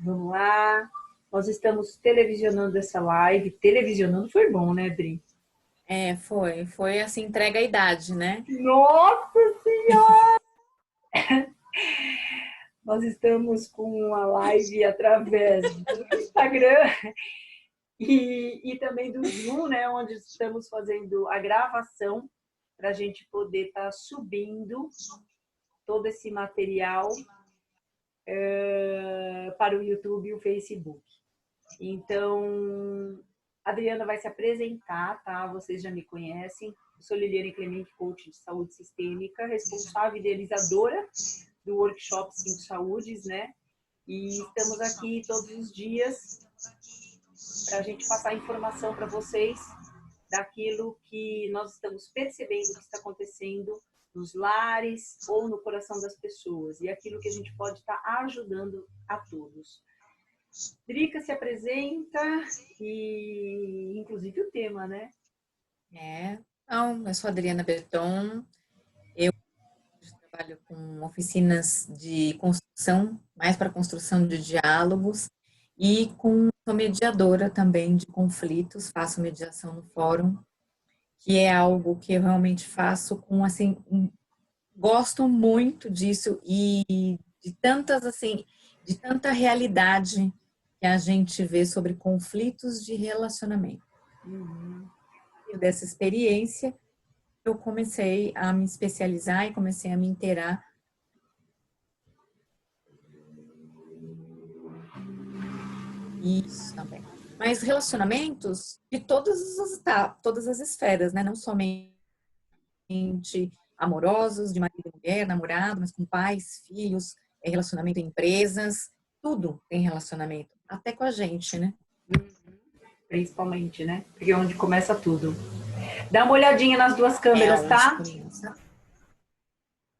Vamos lá. Nós estamos televisionando essa live. Televisionando foi bom, né, Dri? Foi assim, entrega a idade, né? Nossa Senhora! Nós estamos com a live através do Instagram e também do Zoom, né, onde estamos fazendo a gravação para a gente poder estar subindo todo esse material para o YouTube e o Facebook. Então, a Adriana vai se apresentar, tá? Vocês já me conhecem. Eu sou Liliane Clemente, coach de saúde sistêmica, responsável e idealizadora do workshop 5 Saúdes, né? E estamos aqui todos os dias para a gente passar informação para vocês daquilo que nós estamos percebendo que está acontecendo nos lares ou no coração das pessoas e aquilo que a gente pode estar ajudando a todos. Drica se apresenta e, inclusive, o tema, né? Então, eu sou Adriana Berton, eu trabalho com oficinas de construção, mais para construção de diálogos, e sou mediadora também de conflitos, faço mediação no fórum, que é algo que eu realmente faço com, assim, gosto muito disso e de tantas, assim, de tanta realidade que a gente vê sobre conflitos de relacionamento. Dessa experiência, eu comecei a me especializar e comecei a me inteirar. Isso também. Mas relacionamentos de todas as esferas, né? Não somente amorosos, de marido e mulher, namorado, mas com pais, filhos, relacionamento em empresas, tudo tem relacionamento, até com a gente, né? Principalmente, né? Porque é onde começa tudo. Dá uma olhadinha nas duas câmeras, Onde tá? começa.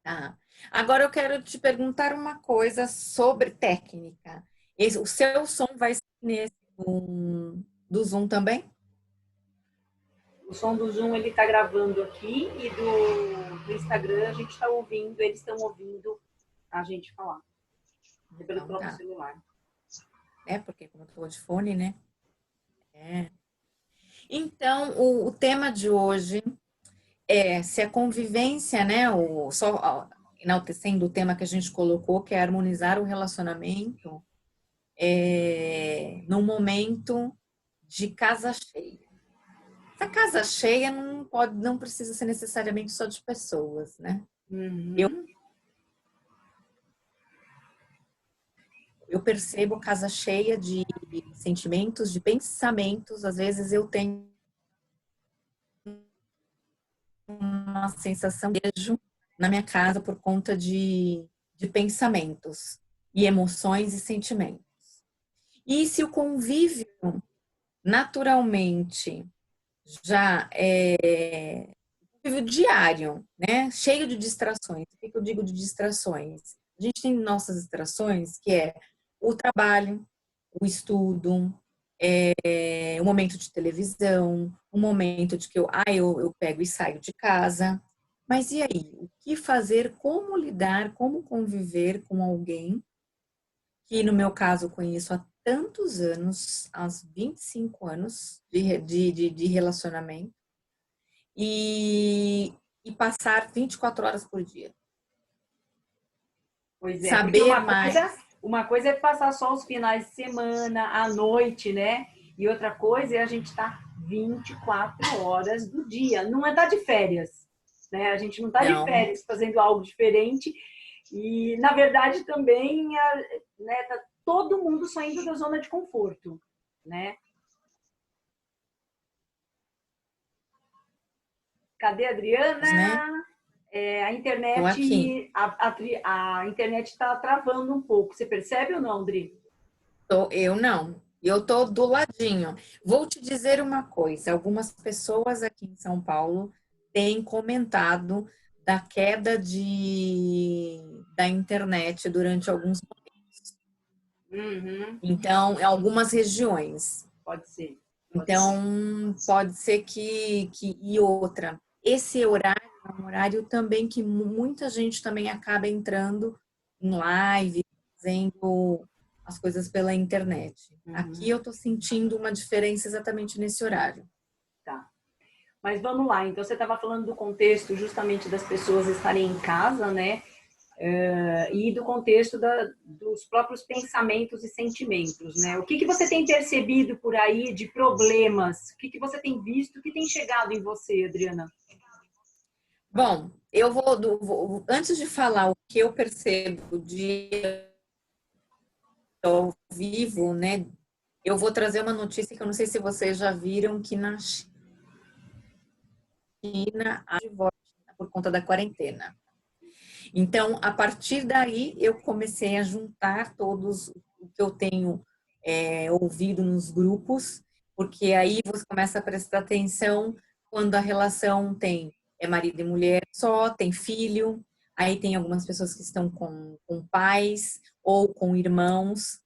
Tá. Agora eu quero te perguntar uma coisa sobre técnica. O seu som vai ser nesse do Zoom também? O som do Zoom ele tá gravando aqui e do Instagram a gente está ouvindo, eles estão ouvindo a gente falar. Pelo Então próprio tá. celular. Porque como eu tô de fone, né? Então, o tema de hoje é se a convivência, né? Só enaltecendo o tema que a gente colocou, que é harmonizar o relacionamento num momento de casa cheia. Essa casa cheia não precisa ser necessariamente só de pessoas, né? Eu percebo casa cheia de sentimentos, de pensamentos. Às vezes eu tenho uma sensação de beijo na minha casa por conta de pensamentos e emoções e sentimentos. E se o convívio naturalmente já é convívio diário, né? Cheio de distrações. O que eu digo de distrações? A gente tem nossas distrações, que é o trabalho, o estudo, o momento de televisão, o momento de que eu pego e saio de casa. Mas e aí? O que fazer? Como lidar? Como conviver com alguém que, no meu caso, eu conheço há tantos anos, há 25 anos de relacionamento, e passar 24 horas por dia. Pois é, porque Saber mais. uma coisa é passar só os finais de semana, à noite, né? E outra coisa é a gente estar 24 horas do dia. Não é estar de férias, né? A gente não está de Não, férias fazendo algo diferente. E, na verdade, também né, tá todo mundo saindo da zona de conforto, né? Cadê a né? Adriana? A Estou aqui. internet a internet está travando um pouco. Você percebe ou não, Dri? Eu não. Eu tô do ladinho. Vou te dizer uma coisa: algumas pessoas aqui em São Paulo têm comentado da queda da internet durante alguns momentos. Uhum. Então, em algumas regiões. Pode ser. Pode ser. Então, pode ser e outra. Esse horário é um horário também que muita gente também acaba entrando em live, fazendo. as coisas pela internet. Uhum. Aqui eu estou sentindo uma diferença exatamente nesse horário. Tá. Mas vamos lá, então você estava falando do contexto justamente das pessoas estarem em casa, né? E do contexto dos próprios pensamentos e sentimentos, né? O que você tem percebido por aí de problemas? O que você tem visto? O que tem chegado em você, Adriana? Bom, antes de falar o que eu percebo de ao vivo, né? Eu vou trazer uma notícia que eu não sei se vocês já viram, que na China há divórcio por conta da quarentena. Então, a partir daí, eu comecei a juntar todos o que eu tenho ouvido nos grupos, porque aí você começa a prestar atenção quando a relação tem marido e mulher só, tem filho, aí tem algumas pessoas que estão com pais ou com irmãos.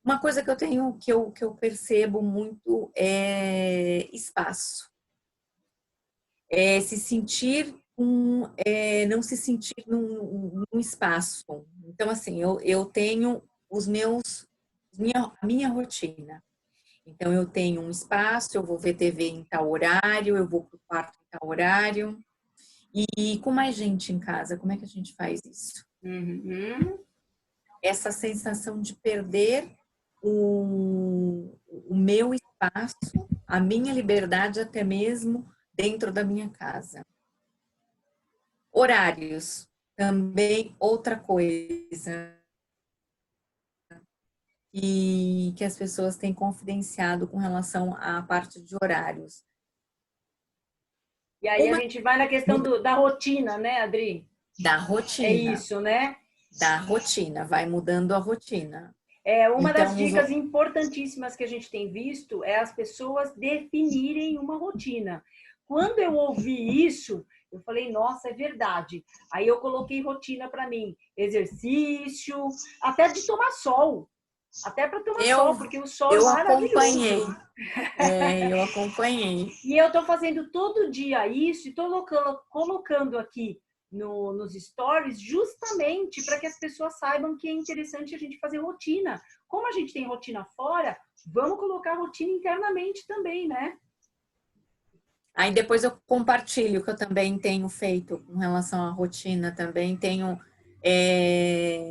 Uma coisa que eu tenho, que eu percebo muito é espaço. Se sentir não se sentir num espaço. Então, assim, eu tenho a minha rotina. Então, eu tenho um espaço, eu vou ver TV em tal horário, eu vou para o quarto em tal horário. E com mais gente em casa, como é que a gente faz isso? Uhum. Essa sensação de perder o meu espaço, a minha liberdade até mesmo dentro da minha casa. Horários, também outra coisa que as pessoas têm confidenciado com relação à parte de horários. E aí a gente vai na questão da rotina, né, Adri? Da É rotina. isso, né? Da rotina, vai mudando a rotina. Uma Então, das dicas importantíssimas que a gente tem visto é as pessoas definirem uma rotina. Quando eu ouvi isso, eu falei, nossa, é verdade. Aí eu coloquei rotina para mim, exercício, até de tomar sol. Até para tomar sol, porque o sol é maravilhoso. Eu acompanhei. E eu estou fazendo todo dia isso e estou colocando aqui nos stories justamente para que as pessoas saibam que é interessante a gente fazer rotina. Como a gente tem rotina fora, vamos colocar rotina internamente também, né? Aí depois eu compartilho o que eu também tenho feito com relação à rotina também. Tenho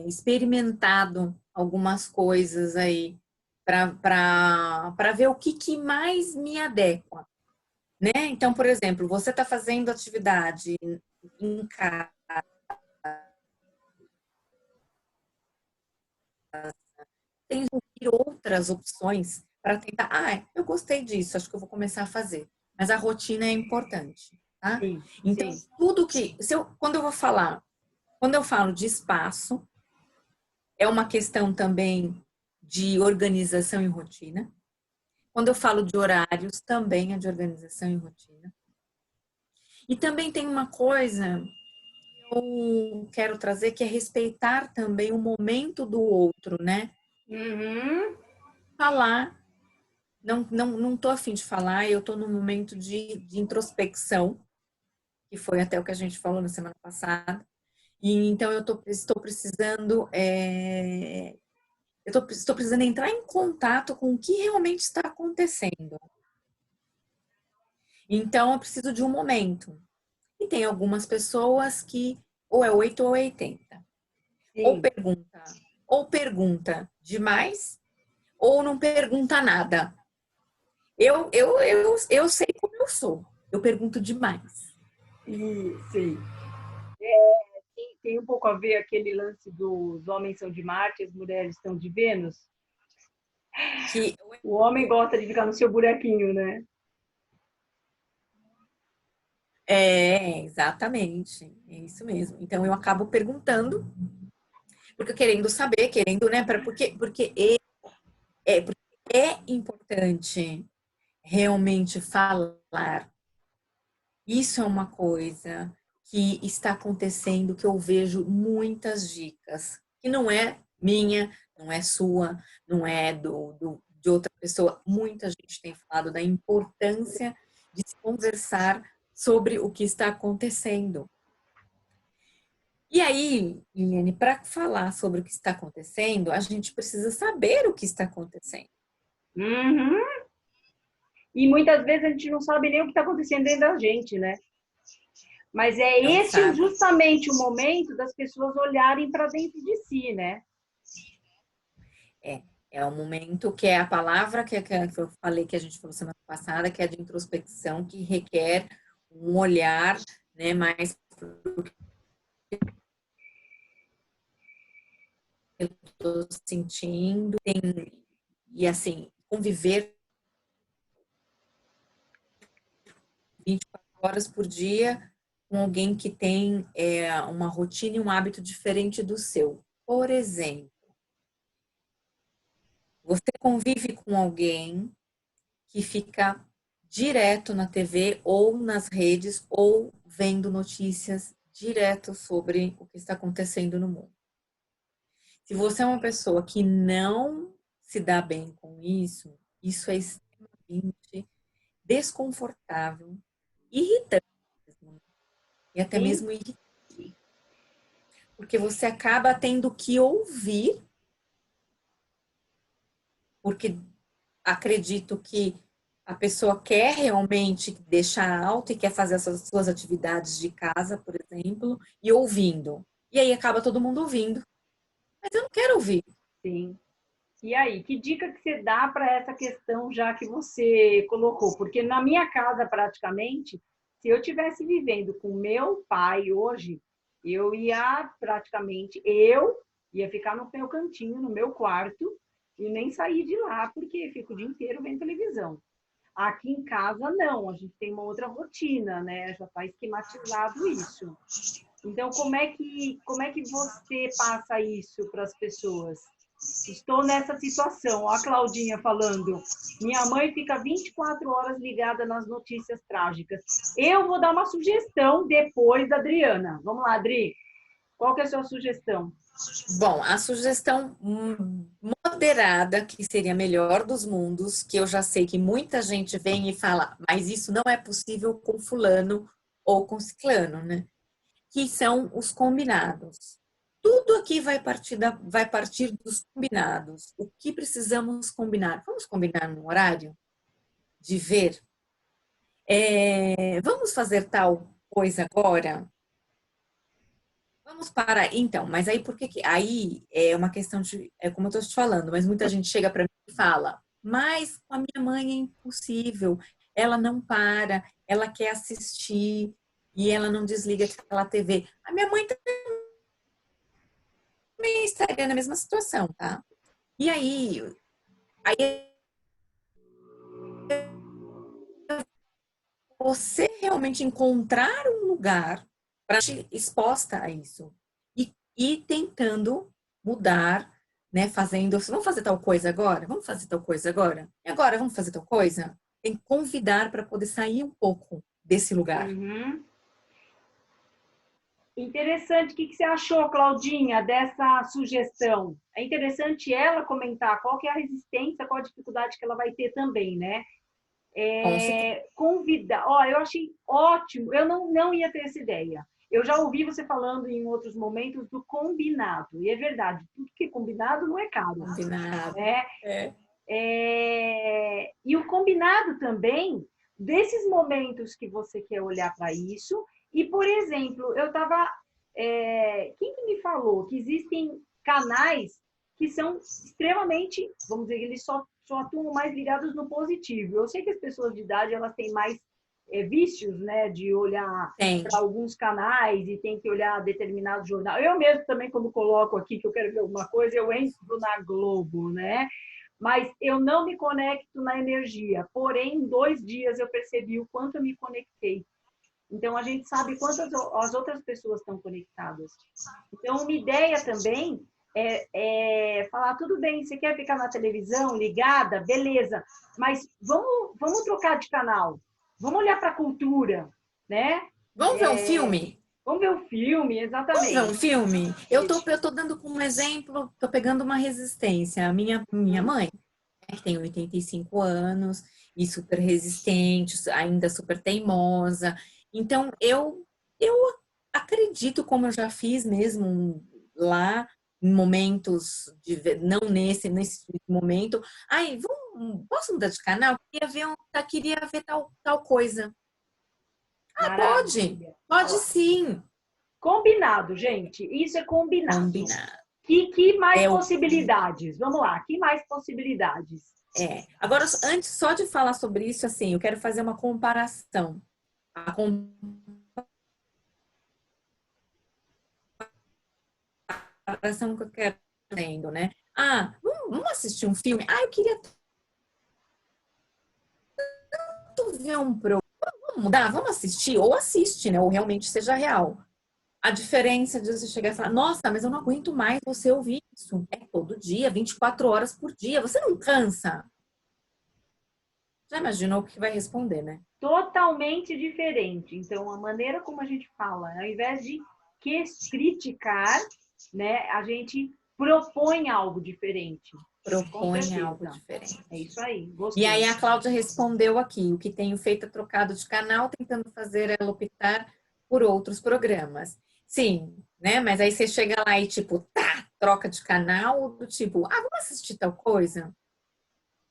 experimentado algumas coisas aí para ver o que mais me adequa, né? Então, por exemplo, você está fazendo atividade em casa, tem que ouvir outras opções para tentar. Eu gostei disso, acho que eu vou começar a fazer. Mas a rotina é importante, tá? Sim, Então, sim. tudo que. Quando eu falo de espaço, é uma questão também de organização e rotina. Quando eu falo de horários, também é de organização e rotina. E também tem uma coisa que eu quero trazer, que é respeitar também o momento do outro, né? Uhum. Falar. Não tô a fim de falar, eu tô num momento de introspecção, que foi até o que a gente falou na semana passada. E então estou precisando, estou precisando entrar em contato com o que realmente está acontecendo. Então eu preciso de um momento. E tem algumas pessoas que ou é 8 ou é 80. Sim. Ou pergunta demais, ou não pergunta nada. Eu sei como eu sou. Eu pergunto demais. Sim. Tem um pouco a ver aquele lance dos homens são de Marte, as mulheres são de Vênus. Que O homem gosta de ficar no seu buraquinho, né? exatamente, é isso mesmo. Então eu acabo perguntando, porque querendo saber, querendo, né, porque é importante realmente falar. Isso é uma coisa que está acontecendo, que eu vejo muitas dicas, que não é minha, não é sua, não é de outra pessoa. Muita gente tem falado da importância de se conversar sobre o que está acontecendo. E aí, Liliane, para falar sobre o que está acontecendo, a gente precisa saber o que está acontecendo. Uhum. E muitas vezes a gente não sabe nem o que está acontecendo dentro da gente, né? Mas é Não esse sabe? justamente o momento das pessoas olharem para dentro de si, né? É, é o momento que é a palavra que eu falei, que a gente falou semana passada, que é de introspecção, que requer um olhar, né, mais pro que eu estou sentindo, e assim, conviver 24 horas por dia com alguém que tem uma rotina e um hábito diferente do seu. Por exemplo, você convive com alguém que fica direto na TV ou nas redes ou vendo notícias direto sobre o que está acontecendo no mundo. Se você é uma pessoa que não se dá bem com isso é extremamente desconfortável, irritante e até Sim, mesmo irritante, porque você acaba tendo que ouvir, porque acredito que a pessoa quer realmente deixar alto e quer fazer essas suas atividades de casa, por exemplo, e ouvindo. E aí acaba todo mundo ouvindo. Mas eu não quero ouvir. sim. E aí, que dica que você dá para essa questão já que você colocou? Porque na minha casa, praticamente, se eu tivesse vivendo com meu pai hoje, eu ia ficar no meu cantinho, no meu quarto, e nem sair de lá, porque fico o dia inteiro vendo televisão. Aqui em casa, não, a gente tem uma outra rotina, né? Já está esquematizado isso. Então, como é que você passa isso para as pessoas? Estou nessa situação. Ó, a Claudinha falando. Minha mãe fica 24 horas ligada nas notícias trágicas. Eu vou dar uma sugestão depois da Adriana. Vamos lá, Adri. Qual que é a sua sugestão? Bom, a sugestão moderada, que seria a melhor dos mundos, que eu já sei que muita gente vem e fala, mas isso não é possível com fulano ou com ciclano, né? Que são os combinados. Tudo aqui vai partir dos combinados. O que precisamos combinar? Vamos combinar no horário de ver? Vamos fazer tal coisa agora? Vamos parar. Então, mas aí por que aí é uma questão de, é como eu estou te falando, mas muita gente chega para mim e fala, mas com a minha mãe é impossível, ela não para, ela quer assistir e ela não desliga aquela TV. A minha mãe também estaria na mesma situação, tá? E aí você realmente encontrar um lugar para te exposta a isso e tentando mudar, né? Fazendo, vamos fazer tal coisa agora? Vamos fazer tal coisa agora? E agora, vamos fazer tal coisa? Tem que convidar para poder sair um pouco desse lugar. Uhum. Interessante. O que você achou, Claudinha, dessa sugestão? É interessante ela comentar qual que é a resistência, qual a dificuldade que ela vai ter também, né? Com certeza. Convidar. Ó, eu achei ótimo. Eu não ia ter essa ideia. Eu já ouvi você falando em outros momentos do combinado. E é verdade, tudo que é combinado não é caro. Combinado. Né? É. E o combinado também desses momentos que você quer olhar para isso. E, por exemplo, eu estava. Quem que me falou que existem canais que são extremamente, vamos dizer, eles só atuam mais ligados no positivo. Eu sei que as pessoas de idade elas têm mais vícios, né, de olhar Tem. para alguns canais e tem que olhar determinado jornal. Eu mesmo também, quando coloco aqui que eu quero ver alguma coisa, eu entro na Globo, né? Mas eu não me conecto na energia. Porém, em 2 dias eu percebi o quanto eu me conectei. Então, a gente sabe quantas as outras pessoas estão conectadas. Então, uma ideia também é falar, tudo bem, você quer ficar na televisão ligada? Beleza, mas vamos trocar de canal. Vamos olhar para a cultura, né? Vamos ver um filme? Vamos ver o filme, Vamos ver um exatamente. filme? Eu tô dando como exemplo, tô pegando uma resistência. A minha mãe, né, que tem 85 anos e super resistente, ainda super teimosa. Então, eu acredito, como eu já fiz mesmo lá, em momentos, não nesse momento. Ai, posso mudar de canal? Queria ver tal coisa. Ah, pode. Maravilha. Pode sim. Combinado, gente. Isso é combinado. Combinar. Que mais possibilidades? Vamos lá, que mais possibilidades? Agora, antes só de falar sobre isso, assim, eu quero fazer uma comparação. A comparação que eu quero tendo, né? Ah, vamos assistir um filme? Ah, eu queria tanto ver um programa. Vamos mudar? Vamos assistir? Ou assiste, né? Ou realmente seja real. A diferença de você chegar e falar, nossa, mas eu não aguento mais você ouvir isso. É todo dia, 24 horas por dia. Você não cansa? Já imaginou o que vai responder, né? Totalmente diferente. Então, a maneira como a gente fala, ao invés de criticar, né, a gente propõe algo diferente. Propõe algo diferente. É isso aí, E gostei. aí a Cláudia respondeu aqui, o que tenho feito é trocado de canal, tentando fazer ela optar por outros programas. Sim, né? Mas aí você chega lá e tipo, tá, troca de canal, do tipo, ah, vamos assistir tal coisa?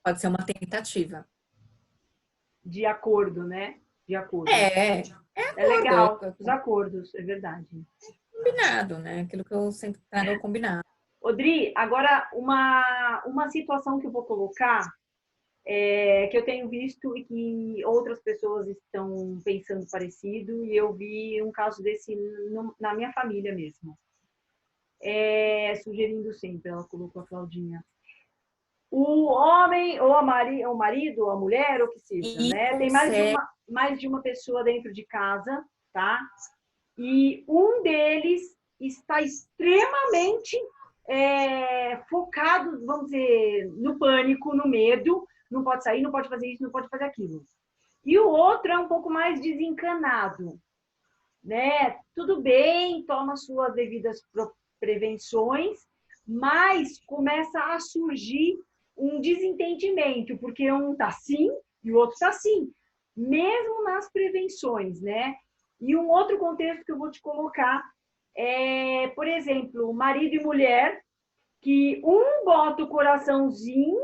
Pode ser uma tentativa. De acordo, né? De acordo. É É acordo, legal, os acordos, é verdade. combinado, né? Aquilo que eu sempre trago ao combinado. Odri, agora uma situação que eu vou colocar, que eu tenho visto e que outras pessoas estão pensando parecido, e eu vi um caso desse na minha família mesmo. Sugerindo sempre, ela colocou a Claudinha. O homem, ou o marido, ou a mulher, ou o que seja, E né? Tem consegue. mais de uma pessoa dentro de casa, tá? E um deles está extremamente focado, vamos dizer, no pânico, no medo, não pode sair, não pode fazer isso, não pode fazer aquilo. E o outro é um pouco mais desencanado, né? Tudo bem, toma suas devidas prevenções, mas começa a surgir um desentendimento, porque um tá sim e o outro tá sim, mesmo nas prevenções, né? E um outro contexto que eu vou te colocar por exemplo, marido e mulher, que um bota o coraçãozinho,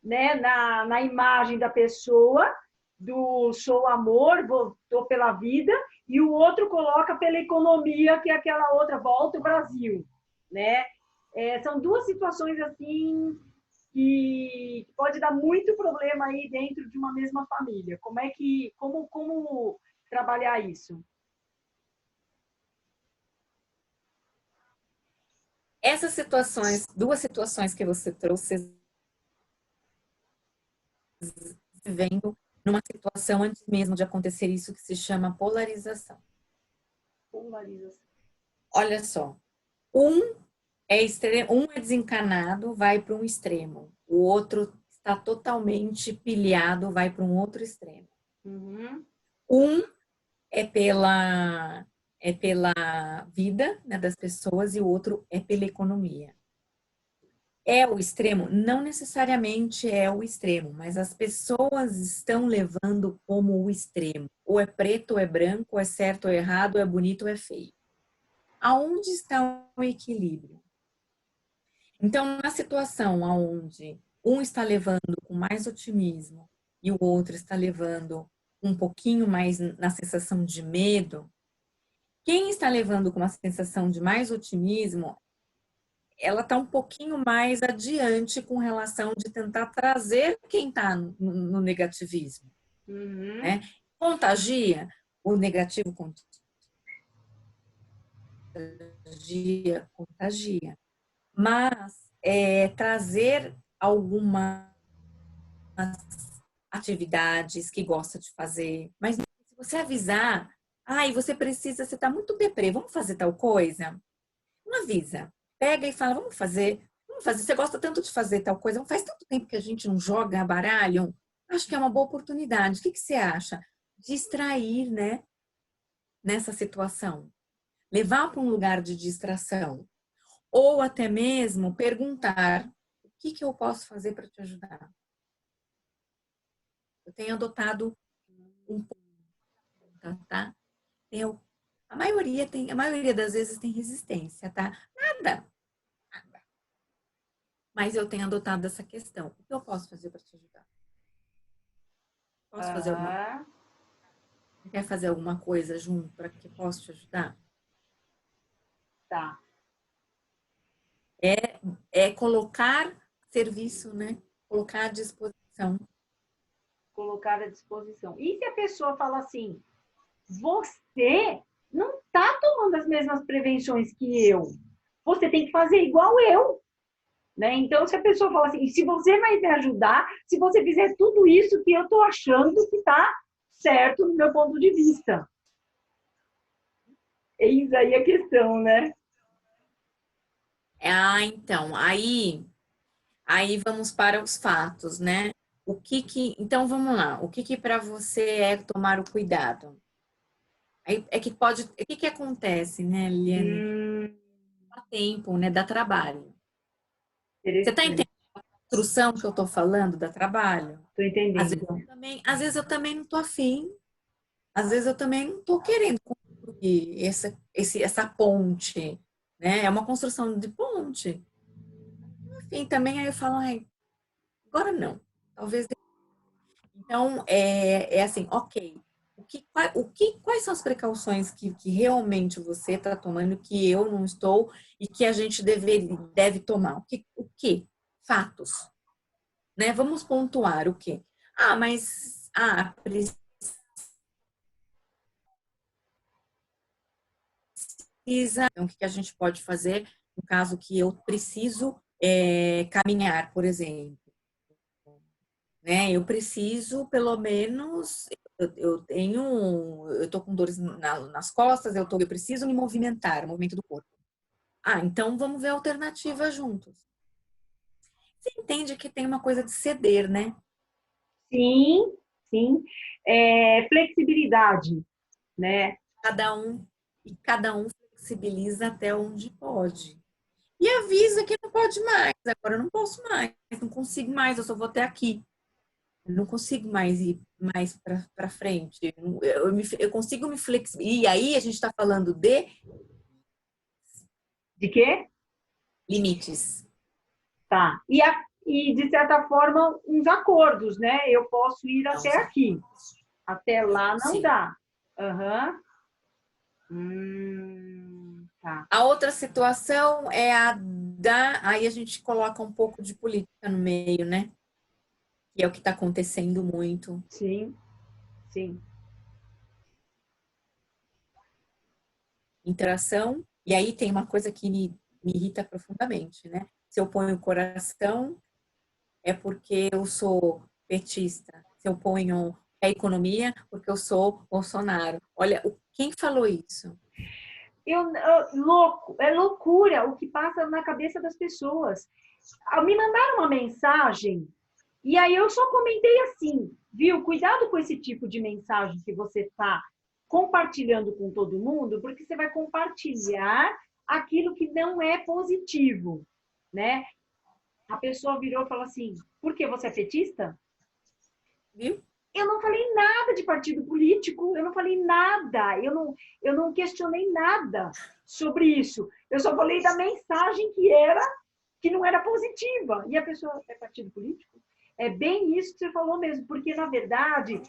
né, na imagem da pessoa, do sou amor, tô pela vida, e o outro coloca pela economia, que é aquela outra volta o Brasil, né? São duas situações assim que pode dar muito problema aí dentro de uma mesma família. Como trabalhar isso? Essas situações, duas situações que você trouxe, vendo numa situação antes mesmo de acontecer isso que se chama polarização. Polarização. Olha só, um é desencanado, vai para um extremo. O outro está totalmente pilhado, vai para um outro extremo. Uhum. Um é pela vida, né, das pessoas e o outro é pela economia. É o extremo? Não necessariamente é o extremo, mas as pessoas estão levando como o extremo. Ou é preto, ou é branco, ou é certo, ou é errado, ou é bonito, ou é feio. Aonde está o equilíbrio? Então, na situação onde um está levando com mais otimismo e o outro está levando um pouquinho mais na sensação de medo, quem está levando com uma sensação de mais otimismo, ela está um pouquinho mais adiante com relação de tentar trazer quem está no negativismo, Uhum. né? Contagia, o negativo contagia, mas trazer algumas atividades que gosta de fazer, mas se você avisar, e você precisa, você está muito deprê, vamos fazer tal coisa? Não avisa. Pega e fala, vamos fazer. Você gosta tanto de fazer tal coisa, faz tanto tempo que a gente não joga baralho. Acho que é uma boa oportunidade. O que você acha? Distrair, né? Nessa situação. Levar para um lugar de distração. Ou até mesmo perguntar: o que eu posso fazer para te ajudar? Eu tenho adotado um pouco, tá? A maioria das vezes tem resistência, tá? Nada. Mas eu tenho adotado essa questão. O que eu posso fazer para te ajudar? Posso fazer alguma Ah, Você quer fazer alguma coisa junto para que eu possa te ajudar? tá. É colocar serviço, né? Colocar à disposição. Colocar à disposição. E se a pessoa fala assim, você não está tomando as mesmas prevenções que eu. Você tem que fazer igual eu. Né? Então, se a pessoa fala assim, se você vai me ajudar, se você fizer tudo isso que eu estou achando que está certo no meu ponto de vista. Eis aí a questão, né? Então, aí vamos para os fatos, né? Então vamos lá. O que para você é tomar o cuidado? Aí é que pode, o que acontece, né, Liliane? Hum, Dá tempo, né? Dá trabalho. Você está entendendo interessante. a construção que eu estou falando? Dá trabalho. Estou entendendo. Às vezes eu também não estou afim. Às vezes eu também não estou querendo construir essa ponte, né? É uma construção de ponte. Enfim, também aí eu falo, ai, agora não. Talvez. Então, é assim, ok. Quais são as precauções que realmente você está tomando, que eu não estou, e que a gente deve tomar? O que? Fatos, né? Vamos pontuar o quê? Precisa. Então, o que a gente pode fazer no caso que eu preciso caminhar, por exemplo? Né? Eu preciso, pelo menos, eu tô com dores nas costas, eu preciso me movimentar, o movimento do corpo. Então vamos ver a alternativa juntos. Você entende que tem uma coisa de ceder, né? Sim, sim. Flexibilidade, né? Cada um flexibiliza até onde pode. E avisa que não pode mais. Agora eu não posso mais, não consigo mais, eu só vou até aqui. Eu não consigo mais ir mais para frente. Eu consigo me flexibilizar. E aí a gente está falando de De quê? limites. Tá. E, de certa forma, uns acordos, né? Eu posso ir Não, até aqui. Até lá não sim. dá. Aham. Tá. A outra situação é aí a gente coloca um pouco de política no meio, né? Que é o que está acontecendo muito. Sim, sim. Interação, e aí tem uma coisa que me irrita profundamente, né? Se eu ponho o coração, é porque eu sou petista. Se eu ponho a economia, porque eu sou Bolsonaro. Olha, quem falou isso? É loucura o que passa na cabeça das pessoas. Me mandaram uma mensagem e aí eu só comentei assim, viu? Cuidado com esse tipo de mensagem que você está compartilhando com todo mundo, porque você vai compartilhar aquilo que não é positivo, né? A pessoa virou e falou assim: por que você é petista? Viu? Eu não falei nada de partido político, eu não falei nada, eu não questionei nada sobre isso. Eu só falei da mensagem que não era positiva. E a pessoa é partido político? É bem isso que você falou mesmo, porque na verdade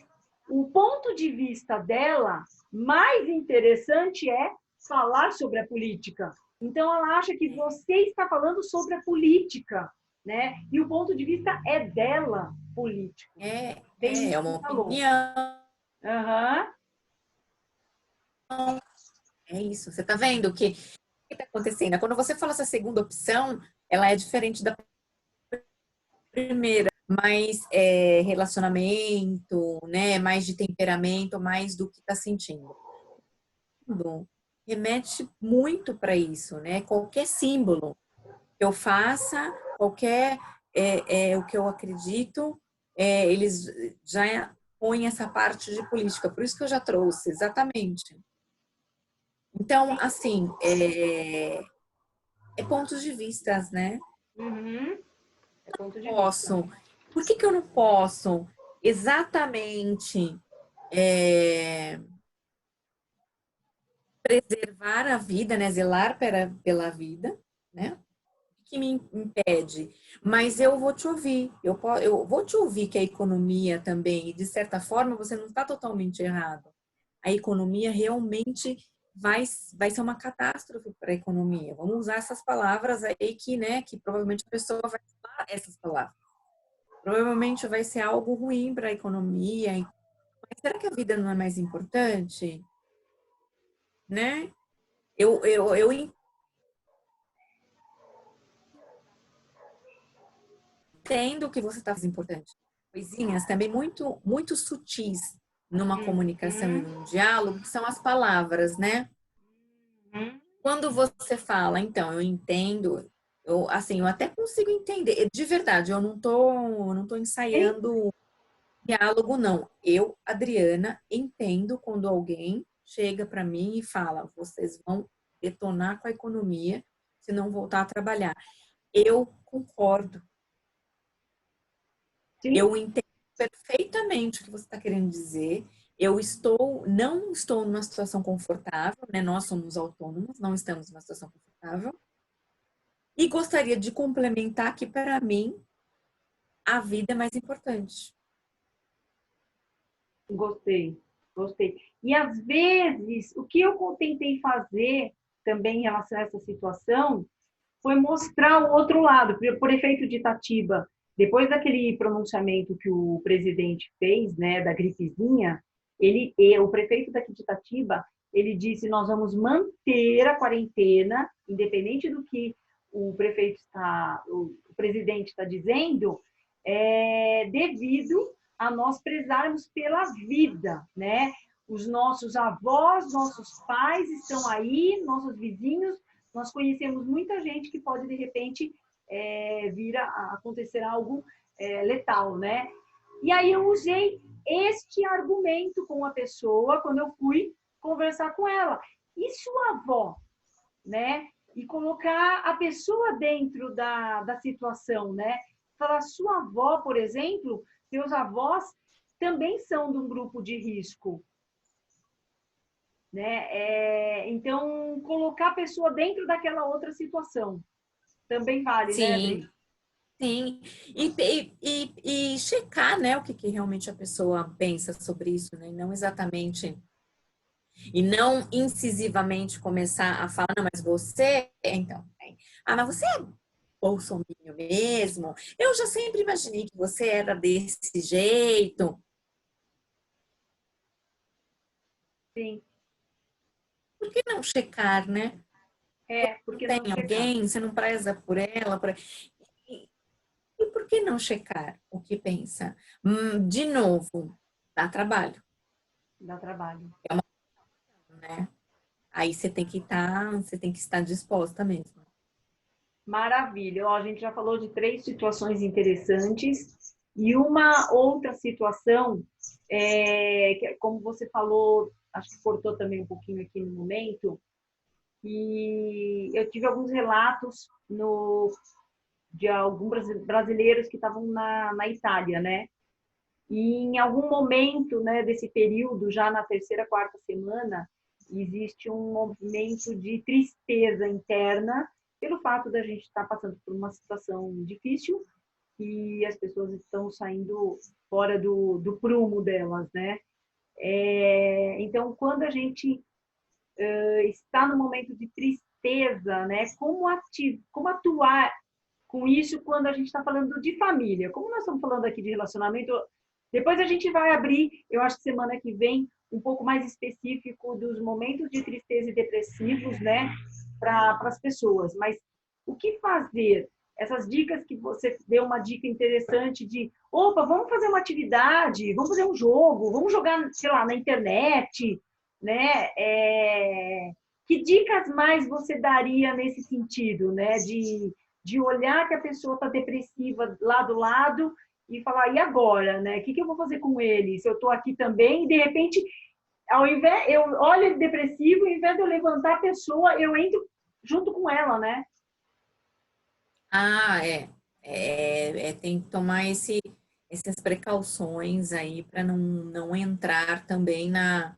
o ponto de vista dela mais interessante é falar sobre a política. Então ela acha que você está falando sobre a política, né? E o ponto de vista é dela político. É, Bem é isso uma que falou. opinião. Aham. É isso. Você está vendo o que está acontecendo? Quando você fala essa segunda opção, ela é diferente da primeira, mais relacionamento, né? Mais de temperamento, mais do que está sentindo. Remete muito para isso, né? Qualquer símbolo que eu faça, qualquer o que eu acredito, eles já põem essa parte de política. Por isso que eu já trouxe, exatamente. Então, assim, pontos de vistas, né? Uhum. É ponto de vista. Posso. Por que eu não posso exatamente é, preservar a vida, né? Zelar pela vida, né? O que me impede? Mas eu vou te ouvir. Eu vou te ouvir que a economia também, e de certa forma, você não está totalmente errado. A economia realmente vai ser uma catástrofe para a economia. Vamos usar essas palavras aí que, né, que provavelmente a pessoa vai falar essas palavras. Provavelmente vai ser algo ruim para a economia. Mas será que a vida não é mais importante? Né? Eu entendo que você está fazendo importante. Coisinhas também muito sutis numa comunicação e Uhum, num diálogo, que são as palavras, né? uhum. Quando você fala, então, eu entendo, assim, eu até consigo entender. De verdade, eu não tô Sim, ensaiando diálogo, não. Eu, Adriana, entendo quando alguém chega para mim e fala, vocês vão detonar com a economia se não voltar a trabalhar. Eu concordo. sim. Eu entendo perfeitamente o que você está querendo dizer. Não estou numa situação confortável, né? Nós somos autônomos, não estamos numa situação confortável. E gostaria de complementar que, para mim, a vida é mais importante. Gostei, gostei. E às vezes, o que eu tentei fazer também em relação a essa situação foi mostrar o outro lado, por efeito de Itatiba. Depois daquele pronunciamento que o presidente fez, né, da gripezinha, o prefeito daqui de Itatiba, ele disse: nós vamos manter a quarentena, independente do que o presidente está dizendo, devido a nós prezarmos pela vida, né? Os nossos avós, nossos pais estão aí, nossos vizinhos, nós conhecemos muita gente que pode, de repente, vir a acontecer algo letal, né? E aí eu usei este argumento com a pessoa quando eu fui conversar com ela. E sua avó, né? E colocar a pessoa dentro da situação, né? Falar, sua avó, por exemplo, seus avós também são de um grupo de risco, né? Então, colocar a pessoa dentro daquela outra situação também vale, né, Sim, Adri? sim. E checar, né, o que realmente a pessoa pensa sobre isso, né? E não incisivamente começar a falar, não, mas você, então, mas você é bolsominion mesmo? Eu já sempre imaginei que você era desse jeito. Sim. Por que não checar, né? Não Porque tem não checar? alguém, você não preza por ela, E, e por que não checar o que pensa? De novo, dá trabalho, Dá trabalho. né? Aí você tem que estar disposta mesmo. Maravilha. Ó, a gente já falou de 3 situações interessantes e uma outra situação, que, como você falou, acho que cortou também um pouquinho aqui no momento, e eu tive alguns relatos de alguns brasileiros que estavam na Itália, né? E em algum momento, né, desse período, já na terceira, quarta semana, existe um movimento de tristeza interna pelo fato da gente estar passando por uma situação difícil e as pessoas estão saindo fora do prumo delas, né? Então, quando a gente está no momento de tristeza, né? Como atuar com isso quando a gente está falando de família? Como nós estamos falando aqui de relacionamento, depois a gente vai abrir, eu acho que semana que vem, um pouco mais específico dos momentos de tristeza e depressivos, né, para as pessoas. Mas o que fazer? Essas dicas que você deu uma dica interessante de, opa, vamos fazer uma atividade, vamos fazer um jogo, vamos jogar, sei lá, na internet, né? Que dicas mais você daria nesse sentido, né? De olhar que a pessoa está depressiva lá do lado e falar, e agora, né? O que eu vou fazer com ele? Se eu estou aqui também, e de repente, ao invés, eu olho ele depressivo, ao invés de eu levantar a pessoa, eu entro junto com ela, né? Ah, tem que tomar essas precauções aí para não entrar também na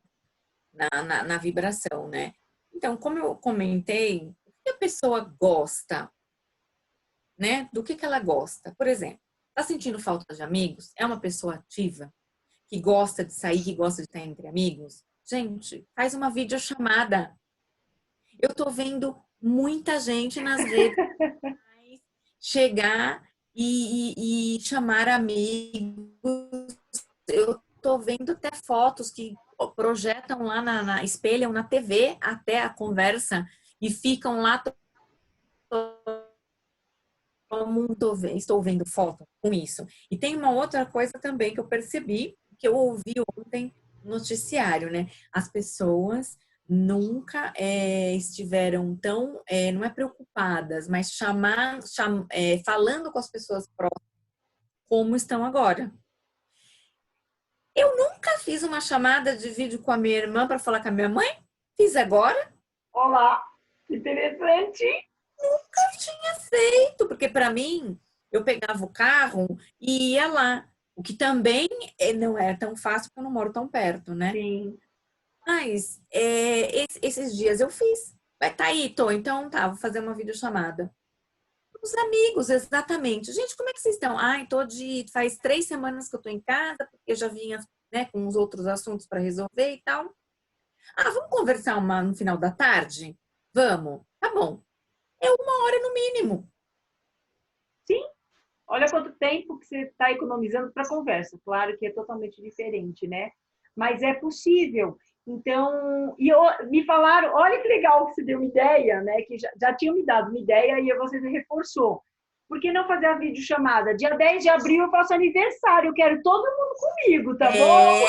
vibração, né? Então, como eu comentei, o que a pessoa gosta, né? Do que ela gosta? Por exemplo, tá sentindo falta de amigos? É uma pessoa ativa, que gosta de sair, que gosta de estar entre amigos? Gente, faz uma videochamada. Eu tô vendo muita gente nas redes sociais chegar e chamar amigos. Eu tô vendo até fotos que projetam lá espelham na TV até a conversa e ficam lá como estou vendo foto com isso. E tem uma outra coisa também que eu percebi, que eu ouvi ontem no noticiário, né? As pessoas nunca estiveram tão, não é preocupadas, mas falando com as pessoas próximas como estão agora. Eu nunca fiz uma chamada de vídeo com a minha irmã para falar com a minha mãe. Fiz agora. Olá, interessante. Nunca tinha feito, porque para mim, eu pegava o carro e ia lá. O que também não é tão fácil, porque eu não moro tão perto, né? Sim. Mas esses dias eu fiz. Vai, tá aí, tô. Então tá, vou fazer uma videochamada. Os amigos, exatamente. Gente, como é que vocês estão? Ai, faz 3 semanas que eu tô em casa, porque eu já vinha, né, com os outros assuntos para resolver e tal. Ah, vamos conversar no final da tarde? Vamos. Tá bom. É 1 hora no mínimo. Sim. Olha quanto tempo que você está economizando para conversa. Claro que é totalmente diferente, né? Mas é possível. Então, me falaram, olha que legal que você deu uma ideia, né? Que já tinham me dado uma ideia e você reforçou. Por que não fazer a videochamada? Dia 10 de abril eu faço aniversário, eu quero todo mundo comigo, tá bom?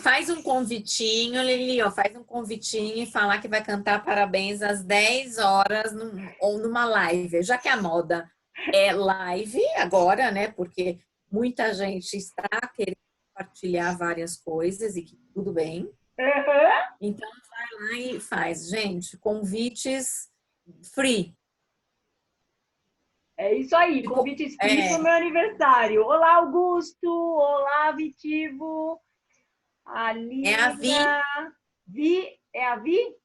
Faz um convitinho, Lili, ó, faz um convitinho e falar que vai cantar parabéns às 10 horas ou numa live. Já que a moda é live agora, né? Porque muita gente está querendo compartilhar várias coisas e que tudo bem. Uhum. Então vai lá e faz, gente, convites free. É isso aí, Tipo, convite free para o meu aniversário. Olá, Augusto. Olá, Vitivo. é a Vi, Alina. Vi, é a Vi?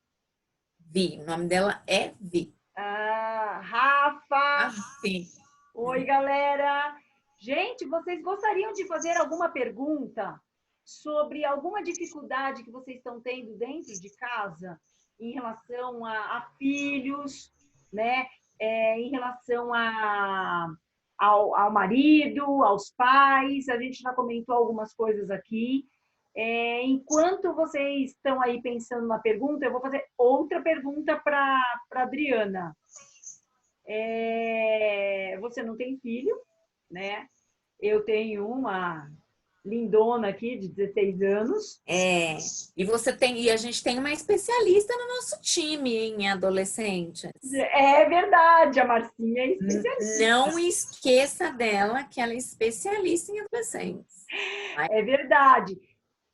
Vi, o nome dela é Vi. Ah, A Rafa. Vi. Oi, galera. Gente, vocês gostariam de fazer alguma pergunta sobre alguma dificuldade que vocês estão tendo dentro de casa em relação a filhos, né? Em relação ao marido, aos pais? A gente já comentou algumas coisas aqui. Enquanto vocês estão aí pensando na pergunta, eu vou fazer outra pergunta para a Adriana. Você não tem filho, né? Eu tenho uma lindona aqui de 16 anos. E a gente tem uma especialista no nosso time em adolescentes. É verdade, a Marcinha é especialista. Não esqueça dela, que ela é especialista em adolescentes. É verdade.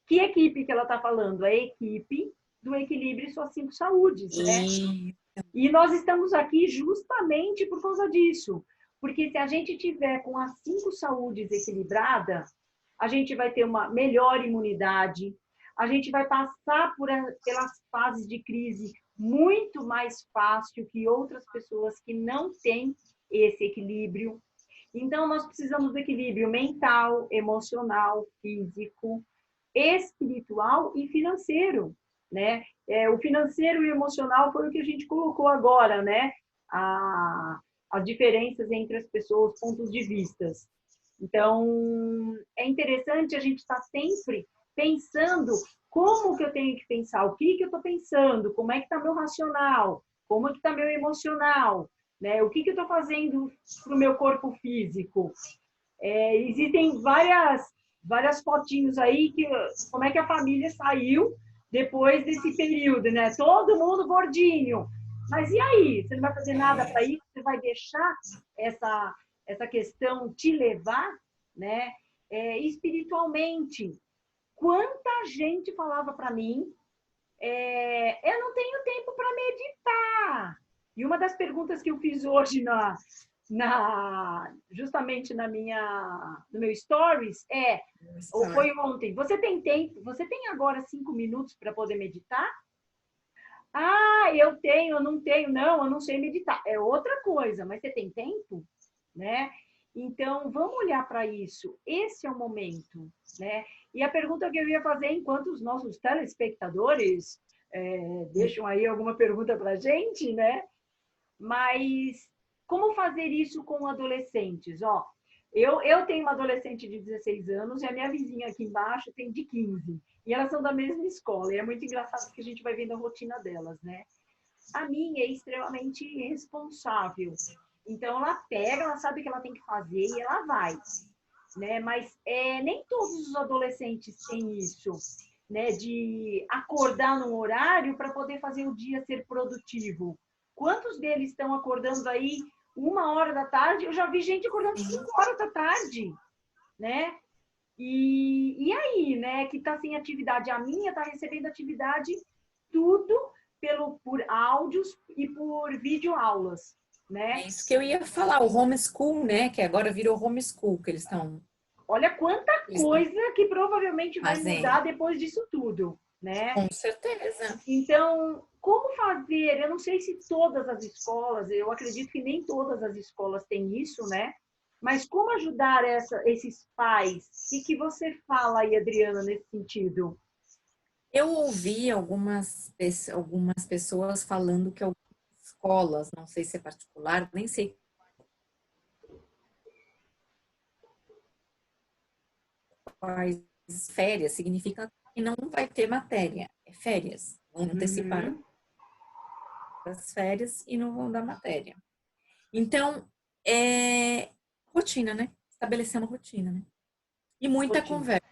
Que equipe que ela está falando? A equipe do Equilíbrio Suas Cinco Saúdes, né? E nós estamos aqui justamente por causa disso. Porque se a gente tiver com as 5 saúdes equilibrada, a gente vai ter uma melhor imunidade, a gente vai passar pelas fases de crise muito mais fácil que outras pessoas que não têm esse equilíbrio. Então, nós precisamos do equilíbrio mental, emocional, físico, espiritual e financeiro, né? O financeiro e o emocional foi o que a gente colocou agora, né? As diferenças entre as pessoas, pontos de vistas. Então, é interessante a gente estar sempre pensando como que eu tenho que pensar, o que eu estou pensando, como é que está meu racional, como é que está meu emocional, né? O que eu estou fazendo para o meu corpo físico. Existem várias fotinhos aí que como é que a família saiu depois desse período, né? Todo mundo gordinho. Mas e aí? Você não vai fazer nada para isso? Você vai deixar essa questão te levar, né? Espiritualmente. Quanta gente falava para mim, eu não tenho tempo para meditar. E uma das perguntas que eu fiz hoje justamente no meu stories, ou foi ontem, você tem tempo, você tem agora 5 minutos para poder meditar? Ah, eu não tenho, não, eu não sei meditar. É outra coisa, mas você tem tempo, né? Então, vamos olhar para isso. Esse é o momento, né? E a pergunta que eu ia fazer, enquanto os nossos telespectadores deixam aí alguma pergunta para a gente, né? Mas como fazer isso com adolescentes? Ó, eu tenho uma adolescente de 16 anos e a minha vizinha aqui embaixo tem de 15. E elas são da mesma escola. E é muito engraçado porque a gente vai vendo a rotina delas, né? A minha é extremamente responsável. Então, ela pega, ela sabe o que ela tem que fazer e ela vai. Né? Mas nem todos os adolescentes têm isso, né? De acordar num horário para poder fazer o dia ser produtivo. Quantos deles estão acordando aí 1 hora da tarde? Eu já vi gente acordando 5 horas da tarde, né? E aí, né? Que está sem atividade. A minha está recebendo atividade tudo por áudios e por videoaulas, né? É isso que eu ia falar, o homeschool, né? Que agora virou homeschool, que Olha quanta eles estão coisa que provavelmente vai mudar fazendo. depois disso tudo, né? Com certeza. Então, como fazer? Eu não sei se todas as escolas, eu acredito que nem todas as escolas têm isso, né? Mas como ajudar esses pais? O que você fala aí, Adriana, nesse sentido? Eu ouvi algumas pessoas falando que algumas escolas, não sei se é particular, nem sei quais férias, significa que não vai ter matéria, é férias. Vão antecipar Uhum, as férias e não vão dar matéria. Então, é rotina, né? Estabelecer uma rotina, né? E muita rotina. conversa.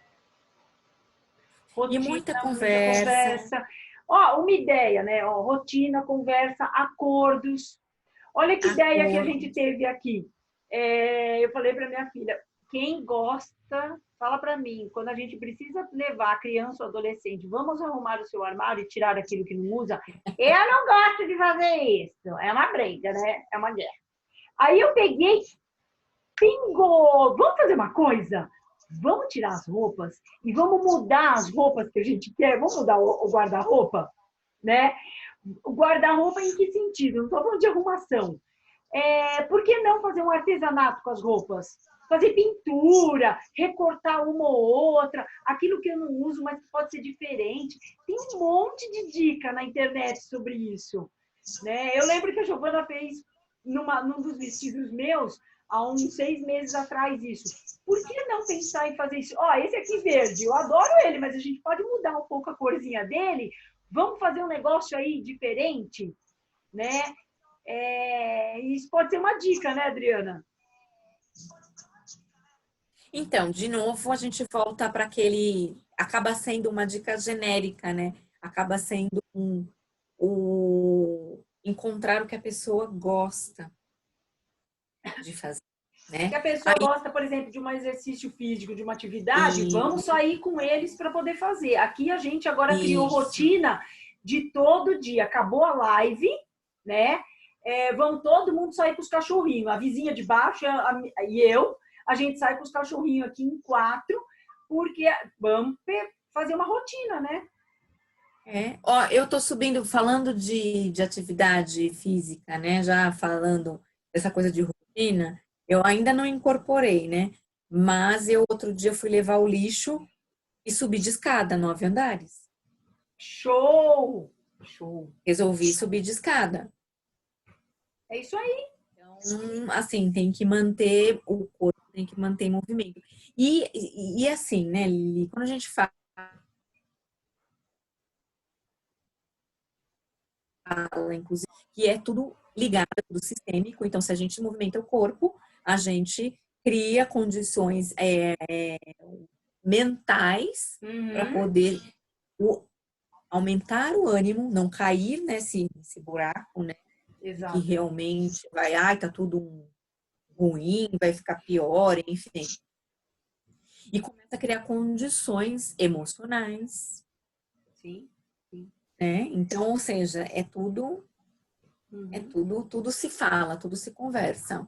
E muita Rotina, muita conversa. conversa. Ó, uma ideia, né? Ó, rotina, conversa, acordos. Olha que ideia que a Acordo. gente teve aqui. Eu falei para minha filha, quem gosta, fala para mim, quando a gente precisa levar a criança ou adolescente, vamos arrumar o seu armário e tirar aquilo que não usa? Eu não gosto de fazer isso. É uma briga, né? É uma guerra. Aí eu peguei, bingo! Vamos fazer uma coisa? Vamos tirar as roupas e vamos mudar as roupas que a gente quer. Vamos mudar o guarda-roupa, né? O guarda-roupa em que sentido? Não estou falando de arrumação. Por que não fazer um artesanato com as roupas? Fazer pintura, recortar uma ou outra, aquilo que eu não uso, mas que pode ser diferente. Tem um monte de dica na internet sobre isso. Né? Eu lembro que a Giovana fez num dos vestidos meus, há uns 6 meses atrás, isso. Por que não pensar em fazer isso? Ó, esse aqui verde, eu adoro ele, mas a gente pode mudar um pouco a corzinha dele. Vamos fazer um negócio aí diferente, né? Isso pode ser uma dica, né, Adriana? Então, de novo, a gente volta para aquele. Acaba sendo uma dica genérica, né? Acaba sendo encontrar o que a pessoa gosta de fazer, Se né? a pessoa Aí, gosta, por exemplo, de um exercício físico, de uma atividade, vamos sair com eles para poder fazer. Aqui a gente agora criou isso. rotina de todo dia. Acabou a live, né? Vamos todo mundo sair com os cachorrinhos. A vizinha de baixo e eu, a gente sai com os cachorrinhos aqui em 4, porque vamos fazer uma rotina, né? Ó, eu tô subindo, falando de atividade física, né? Já falando dessa coisa de rotina, eu ainda não incorporei, né? Mas eu outro dia fui levar o lixo e subi de escada, 9 andares. Show! Show! Resolvi subir de escada. É isso aí. Então, assim, tem que manter o corpo, tem que manter em movimento. E assim, né, Lili, quando a gente fala, inclusive, que é tudo ligado, é tudo sistêmico, então se a gente movimenta o corpo, a gente cria condições mentais para Uhum. poder aumentar o ânimo, não cair nesse buraco, né, que Exato. realmente vai, ai, tá tudo ruim, vai ficar pior, enfim. E começa a criar condições emocionais, Sim, sim. né? Então, ou seja, Uhum. tudo se fala, tudo se conversa.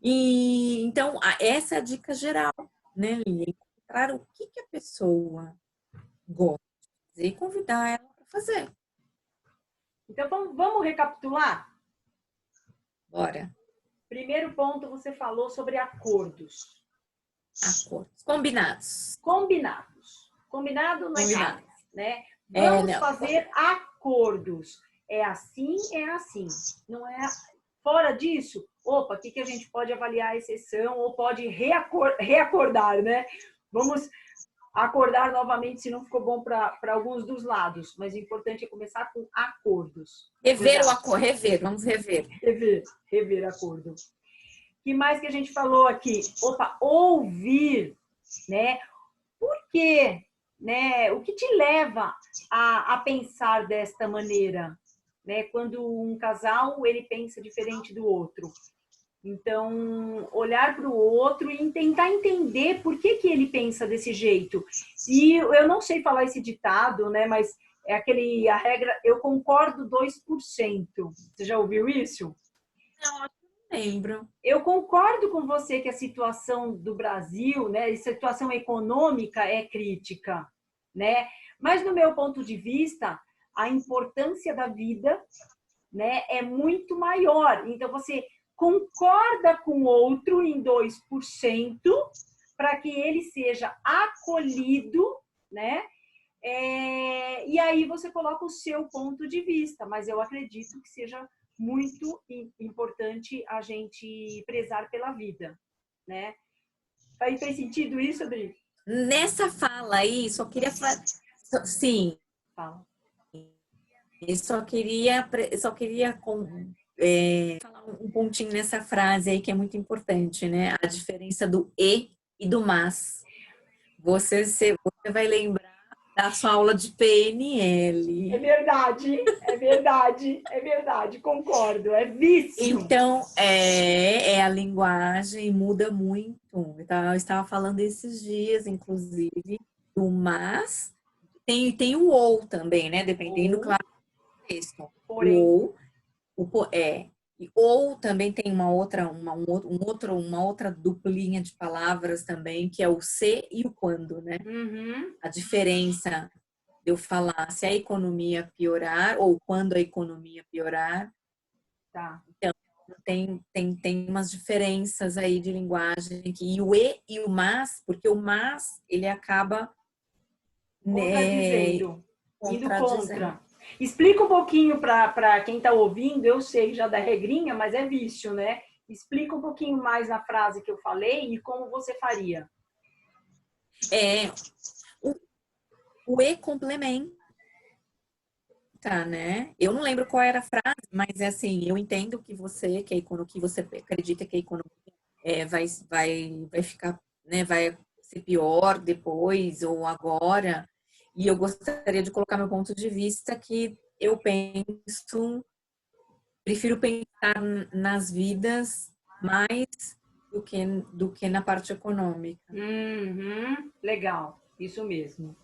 E então, essa é a dica geral, né, Lili? Encontrar o que a pessoa gosta de fazer e convidar ela para fazer. Então, vamos recapitular? Bora. Primeiro ponto, você falou sobre acordos. Acordos. Combinados. Combinados. Combinado não é Combinado. nada, né? É, Vamos não. fazer acordos. É assim, é assim. Não é fora disso. Opa, o que a gente pode avaliar a exceção ou pode reacordar, né? Vamos acordar novamente se não ficou bom para alguns dos lados. Mas o importante é começar com acordos. Rever o acordo. Rever. Vamos rever. Rever acordo. O que mais que a gente falou aqui? Opa, ouvir, né? Por quê? Né? O que te leva a pensar desta maneira? Né? Quando um casal ele pensa diferente do outro. Então, olhar para o outro e tentar entender por que ele pensa desse jeito. E eu não sei falar esse ditado, né? Mas é a regra, eu concordo 2%. Você já ouviu isso? Não, eu não lembro. Eu concordo com você que a situação do Brasil, né, a situação econômica é crítica, né? Mas no meu ponto de vista, a importância da vida, né, é muito maior. Então você concorda com o outro em 2% para que ele seja acolhido, né? E aí você coloca o seu ponto de vista, mas eu acredito que seja muito importante a gente prezar pela vida, né? Fez sentido isso, Adri? Nessa fala aí, só queria falar. Sim. Fala. Eu só queria falar um pontinho nessa frase aí que é muito importante, né? A diferença do e do mas. Você vai lembrar da sua aula de PNL. É verdade, concordo, é vício. Então, a linguagem muda muito. Eu estava falando esses dias, inclusive, do mas, tem o ou também, né? Dependendo, claro, do texto. Porém, ou também tem uma outra duplinha de palavras também, que é o se e o quando, né? uhum. A diferença de eu falar se a economia piorar ou quando a economia piorar. Tá. Então, tem umas diferenças aí de linguagem e o e e o mas, porque o mas ele acaba Contradizendo, indo contradizendo. contra. Explica um pouquinho para quem está ouvindo, eu sei já da regrinha, mas é vício, né? Explica um pouquinho mais na frase que eu falei e como você faria. O e complementa, né? Eu não lembro qual era a frase, mas é assim, eu entendo que você acredita que a economia vai ficar, né? Vai ser pior depois ou agora. E eu gostaria de colocar meu ponto de vista que eu prefiro pensar nas vidas mais do que na parte econômica. Uhum, legal, isso mesmo.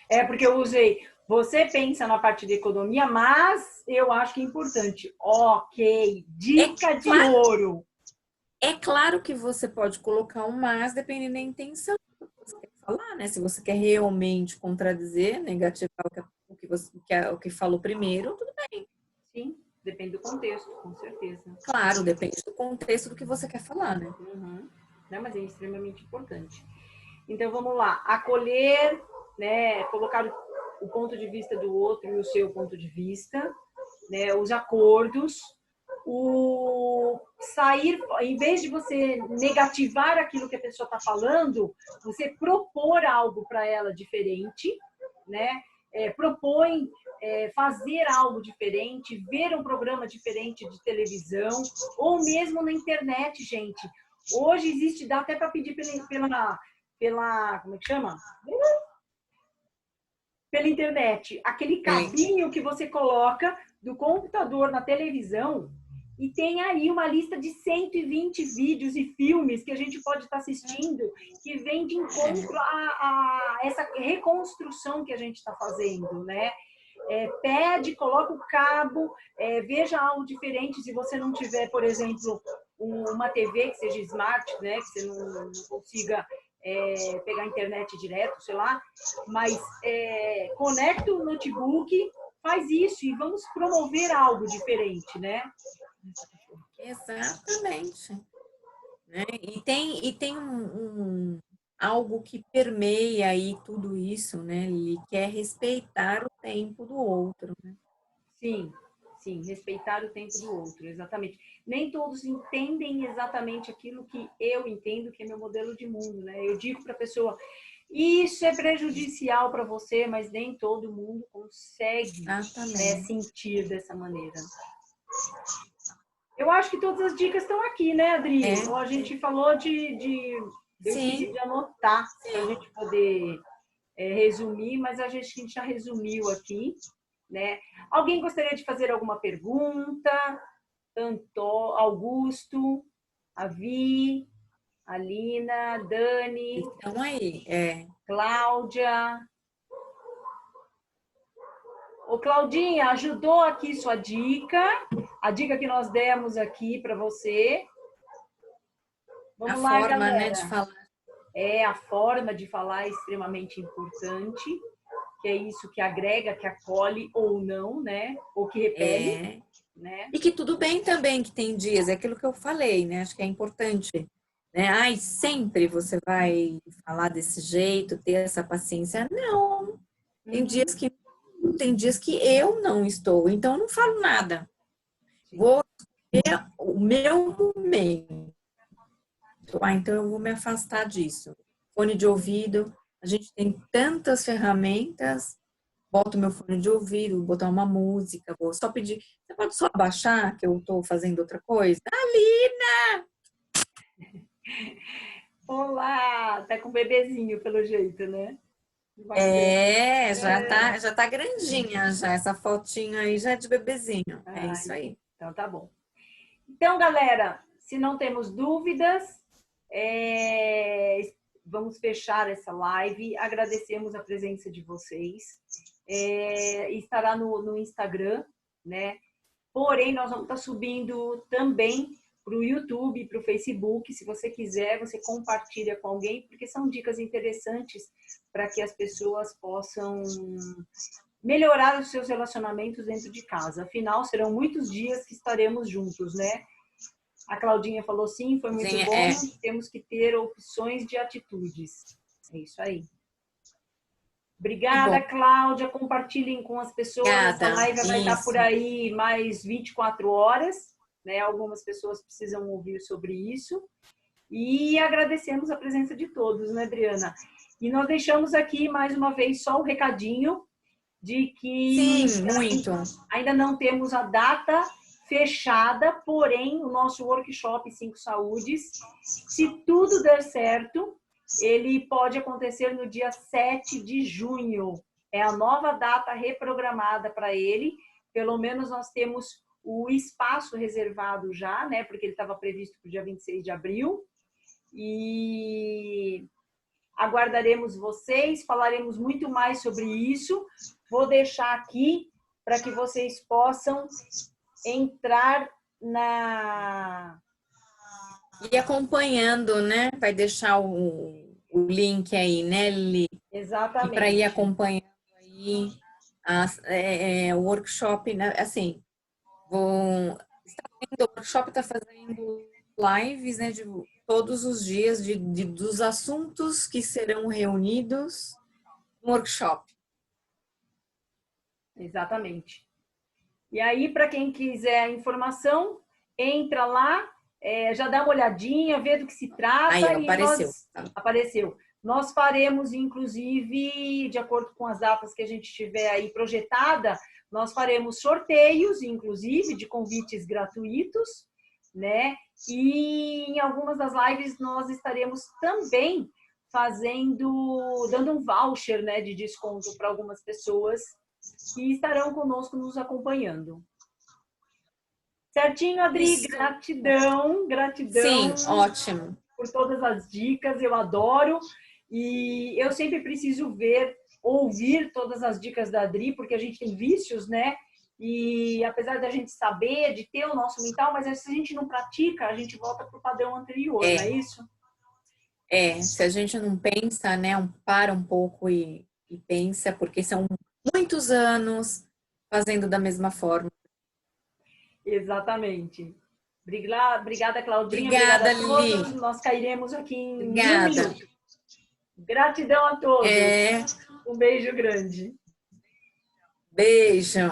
É porque eu usei, você pensa na parte de economia, mas eu acho que é importante. Ok, dica de ouro. É claro que você pode colocar um mas dependendo da intenção que você quer falar, né? Se você quer realmente contradizer, negativar o que falou primeiro, tudo bem. Sim, depende do contexto, com certeza. Claro, depende do contexto do que você quer falar, né? Uhum. Não, mas é extremamente importante. Então vamos lá, acolher, né? Colocar o ponto de vista do outro e o seu ponto de vista, né? Os acordos, o sair, em vez de você negativar aquilo que a pessoa está falando, você propor algo para ela diferente, né? Propõe fazer algo diferente, ver um programa diferente de televisão, ou mesmo na internet, gente. Hoje existe, dá até para pedir pela, como é que chama? Pela internet, aquele cabinho que você coloca do computador na televisão e tem aí uma lista de 120 vídeos e filmes que a gente pode estar assistindo que vem de encontro a essa reconstrução que a gente está fazendo, né? Pede, coloca o cabo, veja algo diferente se você não tiver, por exemplo, uma TV que seja smart, né? Que você não consiga pegar a internet direto, sei lá, mas conecta o notebook, faz isso e vamos promover algo diferente, né? Exatamente. Né? E tem algo que permeia aí tudo isso, né? Ele quer respeitar o tempo do outro, né? Sim, sim, respeitar o tempo do outro, exatamente. Nem todos entendem exatamente aquilo que eu entendo, que é meu modelo de mundo, né? Eu digo para a pessoa, isso é prejudicial para você, mas nem todo mundo consegue sentir dessa maneira. Eu acho que todas as dicas estão aqui, né, Adri? A gente falou eu esqueci de anotar para a gente poder resumir, mas a gente já resumiu aqui, né? Alguém gostaria de fazer alguma pergunta? Augusto, Avi, Alina, Dani. Então aí, Cláudia. Ô, Claudinha, ajudou aqui sua dica, a dica que nós demos aqui para você. Vamos lá, forma, galera. Né, de falar. A forma de falar é extremamente importante, que é isso que agrega, que acolhe ou não, né? Ou que repele, né? E que tudo bem também que tem dias, é aquilo que eu falei, né? Acho que é importante, né? Ai, sempre você vai falar desse jeito, ter essa paciência. Não. Tem dias que eu não estou, então eu não falo nada. Sim. Vou ter o meu momento. Então eu vou me afastar disso. Fone de ouvido, a gente tem tantas ferramentas. Boto meu fone de ouvido, botar uma música, vou só pedir. Você pode só abaixar que eu estou fazendo outra coisa? Alina! Olá! Tá com um bebezinho, pelo jeito, né? Já tá grandinha já. Essa fotinha aí já é de bebezinho. É isso aí. Então tá bom. Então, galera, se não temos dúvidas, vamos fechar essa live. Agradecemos a presença de vocês. Estará no Instagram, né? Porém, nós vamos estar subindo também para o YouTube, para o Facebook. Se você quiser, você compartilha com alguém, porque são dicas interessantes para que as pessoas possam melhorar os seus relacionamentos dentro de casa. Afinal, serão muitos dias que estaremos juntos, né? A Claudinha falou sim, foi muito bom. Temos que ter opções de atitudes. É isso aí. Obrigada, Cláudia. Compartilhem com as pessoas. Essa live vai estar por aí mais 24 horas. Né? Algumas pessoas precisam ouvir sobre isso. E agradecemos a presença de todos, né, Adriana? E nós deixamos aqui, mais uma vez, só o recadinho de que ainda não temos a data fechada, porém, o nosso workshop 5 Saúdes, se tudo der certo, ele pode acontecer no dia 7 de junho. É a nova data reprogramada para ele. Pelo menos nós temos o espaço reservado já, né? Porque ele estava previsto para o dia 26 de abril. E aguardaremos vocês, falaremos muito mais sobre isso. Vou deixar aqui para que vocês possam entrar e acompanhando, né? Vai deixar o link aí, né, Lili? Exatamente. Para ir acompanhando aí o workshop, né? Assim, o workshop está fazendo lives, né, de todos os dias dos assuntos que serão reunidos no workshop. Exatamente. E aí, para quem quiser a informação, entra lá, já dá uma olhadinha, vê do que se trata. Aí, apareceu. Apareceu. Nós faremos, inclusive, de acordo com as datas que a gente tiver aí projetada, nós faremos sorteios, inclusive, de convites gratuitos, né? E em algumas das lives nós estaremos também dando um voucher, né, de desconto para algumas pessoas que estarão conosco nos acompanhando. Certinho, Adri? Isso. Gratidão. Sim, ótimo. Por todas as dicas, eu adoro. E eu sempre preciso ouvir todas as dicas da Adri, porque a gente tem vícios, né? E apesar da gente saber, de ter o nosso mental, mas se a gente não pratica, a gente volta para o padrão anterior, não é isso? Se a gente não pensa, né, para um pouco e pensa, porque são muitos anos fazendo da mesma forma. Exatamente. Obrigada, Claudinha. Obrigada, Obrigada a todos. Lili. Nós cairemos aqui em 1 Obrigada. minuto. Gratidão a todos. Um beijo grande. Beijo.